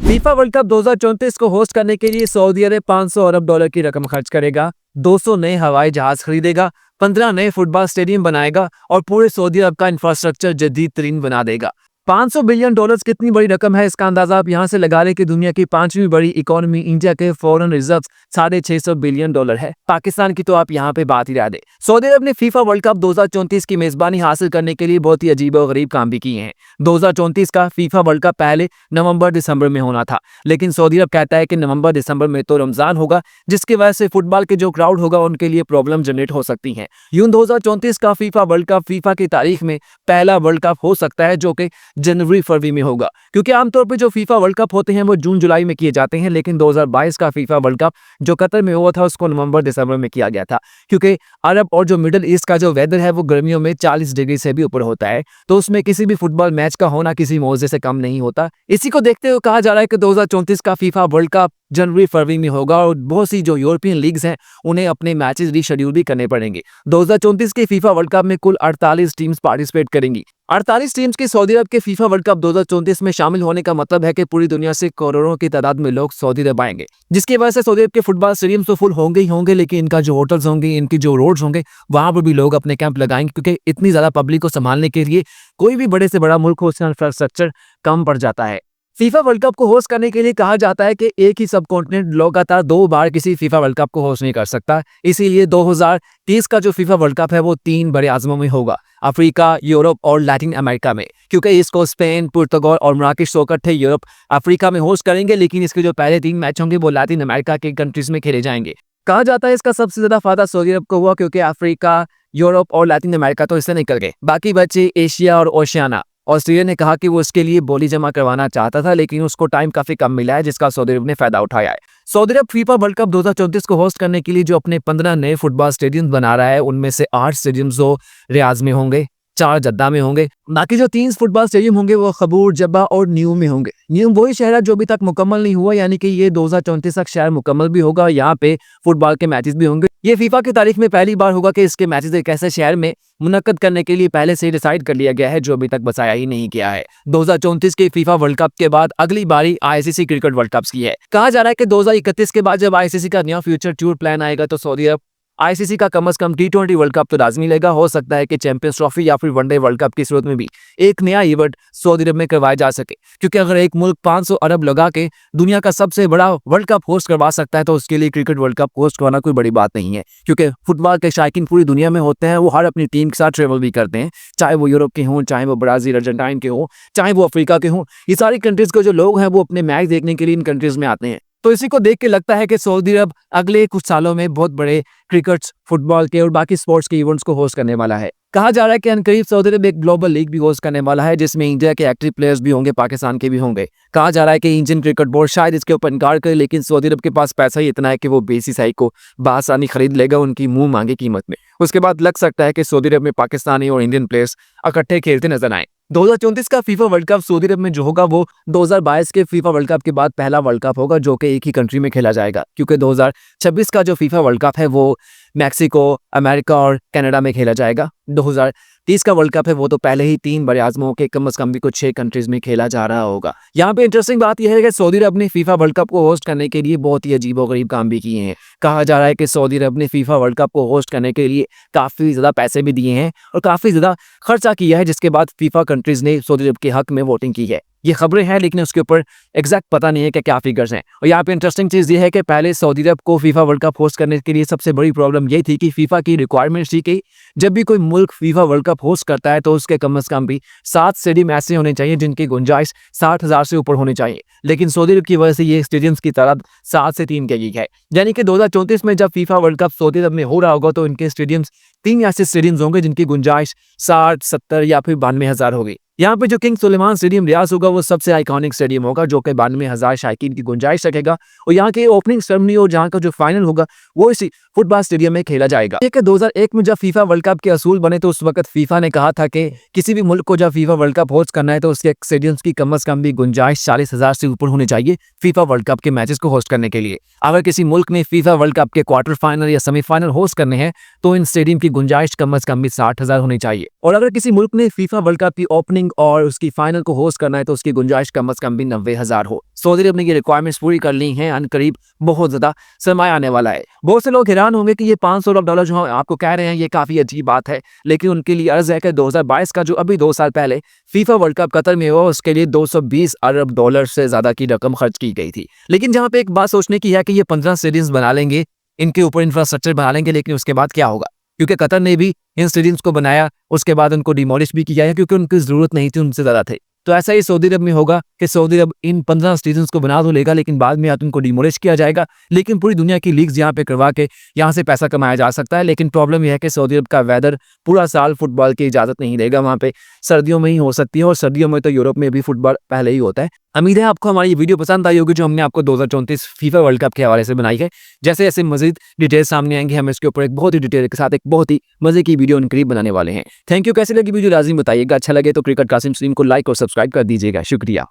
FIFA world cup 2034 को host करने के लिए सऊदी अरब 500 अरब डॉलर की रकम खर्च करेगा, 200 नए हवाई जहाज खरीदेगा, 15 नए फुटबॉल स्टेडियम बनाएगा और पूरे सऊदी अरब का इंफ्रास्ट्रक्चर जदीद तरीन बना देगा। 500 बिलियन डॉलर्स कितनी बड़ी रकम है, इसका अंदाजा आप यहाँ से लगा लें कि दुनिया की 5वीं बड़ी इकोनॉमी इंडिया के फॉरेन रिजर्व 650 बिलियन डॉलर है। पाकिस्तान की तो आप यहाँ पे बात ही रह दे। सऊदी अरब ने फीफा वर्ल्ड कप 2034 की मेजबानी हासिल करने के लिए बहुत ही अजीब और गरीब काम भी किए हैं। 2034 का फीफा वर्ल्ड कप पहले नवंबर-दिसंबर में होना था, लेकिन सऊदी अरब कहता है कि नवंबर-दिसंबर में तो रमजान होगा, जिसकी वजह से फुटबॉल के जो क्राउड होगा उनके लिए प्रॉब्लम जनरेट हो सकती है। यूं 2034 का फीफा वर्ल्ड कप फीफा की तारीख में पहला वर्ल्ड कप हो सकता है जो कि जनवरी-फरवरी में होगा, क्योंकि आमतौर पर जो फीफा वर्ल्ड कप होते हैं वो जून-जुलाई में किए जाते हैं, लेकिन 2022 का फीफा वर्ल्ड कप जो कतर में हुआ था उसको नवंबर-दिसंबर में किया गया था, क्योंकि अरब और जो मिडिल ईस्ट का जो वेदर है वो गर्मियों में 40 डिग्री से भी ऊपर होता है, तो उसमें किसी भी फुटबॉल मैच का होना किसी मौजे से कम नहीं होता। इसी को देखते हुए कहा जा रहा है कि 2034 का फीफा वर्ल्ड कप जनवरी-फरवरी में होगा और बहुत सी जो यूरोपियन लीग्स हैं उन्हें अपने मैचेस रीशेड्यूल भी करने पड़ेंगे। 2034 के फीफा वर्ल्ड कप में कुल 48 टीम्स पार्टिसिपेट करेंगी। 48 टीम्स के सऊदी अरब के फीफा वर्ल्ड कप 2034 में शामिल होने का मतलब है कि पूरी दुनिया से करोड़ों की तादाद में लोग सऊदी अरब आएंगे, जिसकी वजह से सऊदी अरब के फुटबॉल स्टेडियम्स तो फुल होंगे ही होंगे, लेकिन इनका जो होटल्स होंगे, इनकी जो रोड्स होंगे, वहां पर भी लोग अपने कैंप लगाएंगे, क्योंकि इतनी ज्यादा पब्लिक को संभालने के लिए कोई भी बड़े से बड़ा मुल्क हो उसका इंफ्रास्ट्रक्चर कम पड़ जाता है। फीफा वर्ल्ड कप को होस्ट करने के लिए कहा जाता है कि एक ही सब कॉन्टिनेंट लगातार 2 बार किसी फीफा वर्ल्ड कप को होस्ट नहीं कर सकता, इसीलिए 2030 का जो फीफा वर्ल्ड कप है वो 3 बड़े आज़मों में होगा, अफ्रीका, यूरोप और लैटिन अमेरिका में, क्योंकि इसको स्पेन, पुर्तगाल और मराकेश सो इकट्ठे यूरोप, अफ्रीका में होस्ट करेंगे, लेकिन इसके जो पहले 3 मैच होंगे वो लैटिन अमेरिका के कंट्रीज में खेले जाएंगे। कहा जाता है इसका सबसे ज्यादा फायदा सऊदी अरब को हुआ, क्योंकि अफ्रीका, यूरोप और लैटिन अमेरिका तो इससे निकल गए, बाकी बचे एशिया और ओशियाना। ऑस्ट्रेलिया ने कहा कि वो इसके लिए बोली जमा करवाना चाहता था, लेकिन उसको टाइम काफी कम मिला है, जिसका सऊदी अरब ने फायदा उठाया है। सऊदी अरब फीफा वर्ल्ड कप 2034 को होस्ट करने के लिए जो अपने 15 नए फुटबॉल स्टेडियम बना रहा है, उनमें से 8 स्टेडियम जो रियाज में होंगे, 4 जद्दा में होंगे, बाकी जो 3 फुटबॉल स्टेडियम होंगे वो खबूर, जब्बा और न्यूम में होंगे। न्यूम वही शहर है जो अभी तक मुकम्मल नहीं हुआ, यानी कि ये 2034 तक शहर मुकम्मल भी होगा, यहाँ पे फुटबॉल के मैचेस भी होंगे। ये फीफा की तारीख में पहली बार होगा कि इसके मैचेस एक ऐसे शहर में मुनक्कद करने के लिए पहले से डिसाइड कर लिया गया है जो अभी तक बसाया ही नहीं किया है। 2034 के फीफा वर्ल्ड कप के बाद अगली बारी आईसीसी क्रिकेट वर्ल्ड कप की है। कहा जा रहा है कि 2031 के बाद जब आईसीसी का नया फ्यूचर टूर प्लान आएगा तो सऊदी अरब आईसीसी का कम से कम T20 वर्ल्ड कप तो लाजमी लेगा। हो सकता है कि चैंपियंस ट्रॉफी या फिर वनडे वर्ल्ड कप की सूरत में भी एक नया इवेंट सऊदी अरब में करवाया जा सके, क्योंकि अगर एक मुल्क 500 अरब लगा के दुनिया का सबसे बड़ा वर्ल्ड कप होस्ट करवा सकता है तो उसके लिए क्रिकेट वर्ल्ड कप होस्ट करवाना कोई बड़ी बात नहीं है, क्योंकि फुटबॉल के शायकीन पूरी दुनिया में होते हैं, वो हर अपनी टीम के साथ ट्रेवल भी करते हैं, चाहे वो यूरोप के हों, चाहे वो ब्राजील अर्जेंटाइन के हों, चाहे वो अफ्रीका के हों। ये सारी कंट्रीज के जो लोग हैं वो अपने मैच देखने के लिए इन कंट्रीज में आते हैं। तो इसी को देख के लगता है कि सऊदी अरब अगले कुछ सालों में बहुत बड़े क्रिकेट, फुटबॉल के और बाकी स्पोर्ट्स के इवेंट्स को होस्ट करने वाला है। कहा जा रहा है कि अनकरीब सऊदी अरब एक ग्लोबल लीग भी होस्ट करने वाला है, जिसमें इंडिया के एक्टिव प्लेयर्स भी होंगे, पाकिस्तान के भी होंगे। कहा जा रहा है कि इंडियन क्रिकेट बोर्ड शायद इसके ऊपर इनकार करे, लेकिन सऊदी अरब के पास पैसा ही इतना है कि वो बीसीसीआई को बआसानी खरीद लेगा उनकी मुंह मांगी कीमत में। उसके बाद लग सकता है कि सऊदी अरब में पाकिस्तानी और इंडियन प्लेयर्स इकट्ठे खेलते नजर आए। 2034 का फीफा वर्ल्ड कप सऊदी अरब में जो होगा वो 2022 के फीफा वर्ल्ड कप के बाद पहला वर्ल्ड कप होगा जो कि एक ही कंट्री में खेला जाएगा, क्योंकि 2026 का जो फीफा वर्ल्ड कप है वो मैक्सिको, अमेरिका और कनाडा में खेला जाएगा। 2030 का वर्ल्ड कप है वो तो पहले ही 3 बड़े आज़मों के कम से कम भी कुछ 6 कंट्रीज में खेला जा रहा होगा। यहाँ पे इंटरेस्टिंग बात यह है कि सऊदी अरब ने फीफा वर्ल्ड कप को होस्ट करने के लिए बहुत ही अजीब और गरीब काम भी किए हैं। कहा जा रहा है कि सऊदी अरब ने फीफा वर्ल्ड कप को होस्ट करने के लिए काफ़ी ज़्यादा पैसे भी दिए हैं और काफ़ी ज़्यादा खर्चा किया है, जिसके बाद फीफा कंट्रीज ने सऊदी अरब के हक में वोटिंग की है। ये खबरें हैं, लेकिन उसके ऊपर एग्जैक्ट पता नहीं है कि क्या फिगर्स हैं। और यहाँ पे इंटरेस्टिंग चीज़ ये है कि पहले सऊदी अरब को फीफा वर्ल्ड कप होस्ट करने के लिए सबसे बड़ी प्रॉब्लम ये थी कि फीफा की रिक्वायरमेंट थी कि जब भी कोई मुल्क फीफा वर्ल्ड कप होस्ट करता है तो उसके कम से कम भी 7 स्टेडियम ऐसे होने चाहिए जिनकी गुंजाइश 60,000 से ऊपर होनी चाहिए, लेकिन सऊदी अरब की वजह से ये स्टेडियम्स की तादाद 7 से 3 की है। यानी कि 2034 में जब फीफा वर्ल्ड कप सऊदी अरब में हो रहा होगा तो इनके स्टेडियम्स 3 ऐसे स्टेडियम्स होंगे जिनकी गुंजाइश 60, 70 या फिर 92,000 होगी। यहाँ पे जो किंग सुलेमान स्टेडियम रियाज होगा वो सबसे आइकॉनिक स्टेडियम होगा जो कि 92,000 शायकीन की गुंजाइश रखेगा, और यहाँ के ओपनिंग सेरेमनी और जहाँ का जो फाइनल होगा वो इसी फुटबॉल स्टेडियम में खेला जाएगा। 2001 में जब फीफा वर्ल्ड कप के असूल बने तो उस वक्त फीफा ने कहा था कि किसी भी मुल्क को जब फीफा वर्ल्ड कप होस्ट करना है तो उसके स्टेडियम्स की कम से कम भी गुंजाइश 40,000 से ऊपर होनी चाहिए फीफा वर्ल्ड कप के मैचेस को होस्ट करने के लिए। अगर किसी मुल्क ने फीफा वर्ल्ड कप के क्वार्टर फाइनल या सेमीफाइनल होस्ट करने हैं तो इन स्टेडियम की गुंजाइश कम से कम भी 60,000 होनी चाहिए, और अगर किसी मुल्क ने फीफा वर्ल्ड कप की ओपनिंग लीग और उसकी फाइनल को होस्ट करना है तो उसकी गुंजाइश कम से कम भी 90,000 हो। सऊदी अरब ने ये रिक्वायरमेंट्स पूरी कर ली हैं, करीब बहुत ज्यादा सरमाया आने वाला है। बहुत से लोग हैरान होंगे कि ये 500 अरब डॉलर जो हम आपको कह रहे हैं ये काफी अजीब बात है, लेकिन उनके लिए अर्ज है कि 2022 का जो अभी 2 साल पहले फीफा वर्ल्ड कप कतर में हुआ उसके लिए 220 अरब डॉलर से ज्यादा की रकम खर्च की गई थी। लेकिन जहां पे एक बात सोचने की है कि ये 15 स्टेडियम्स बना लेंगे, इनके ऊपर इंफ्रास्ट्रक्चर बना लेंगे, लेकिन उसके बाद क्या होगा? क्योंकि कतर ने भी इन स्टेडियम्स को बनाया, उसके बाद उनको डिमोलिश भी किया है क्योंकि उनकी जरूरत नहीं थी, उनसे ज्यादा थे। तो ऐसा ही सऊदी अरब में होगा कि सऊदी अरब इन 15 स्टेडियम्स को बना तो लेगा, लेकिन बाद में या तो उनको डिमोलिश किया जाएगा, लेकिन पूरी दुनिया की लीग्स यहाँ पे करवा के यहाँ से पैसा कमाया जा सकता है। लेकिन प्रॉब्लम यह है कि सऊदी अरब का वेदर पूरा साल फुटबॉल की इजाजत नहीं देगा, वहाँ पे सर्दियों में ही हो सकती है, और सर्दियों में तो यूरोप में भी फुटबॉल पहले ही होता है। उम्मीद है आपको हमारी वीडियो पसंद आई होगी जो हमने आपको 2034 फीफा वर्ल्ड कप के हवाले से बनाई है। जैसे जैसे मजीद डिटेल सामने आएंगे हम इसके ऊपर एक बहुत ही डिटेल के साथ एक बहुत ही मजे की वीडियो करीब बनाने वाले हैं। Thank you. कैसी लगी वीडियो लाजिम बताइएगा, अच्छा लगे तो क्रिकेट कासिम स्ट्रीम को लाइक और सब्सक्राइब कर दीजिएगा। शुक्रिया।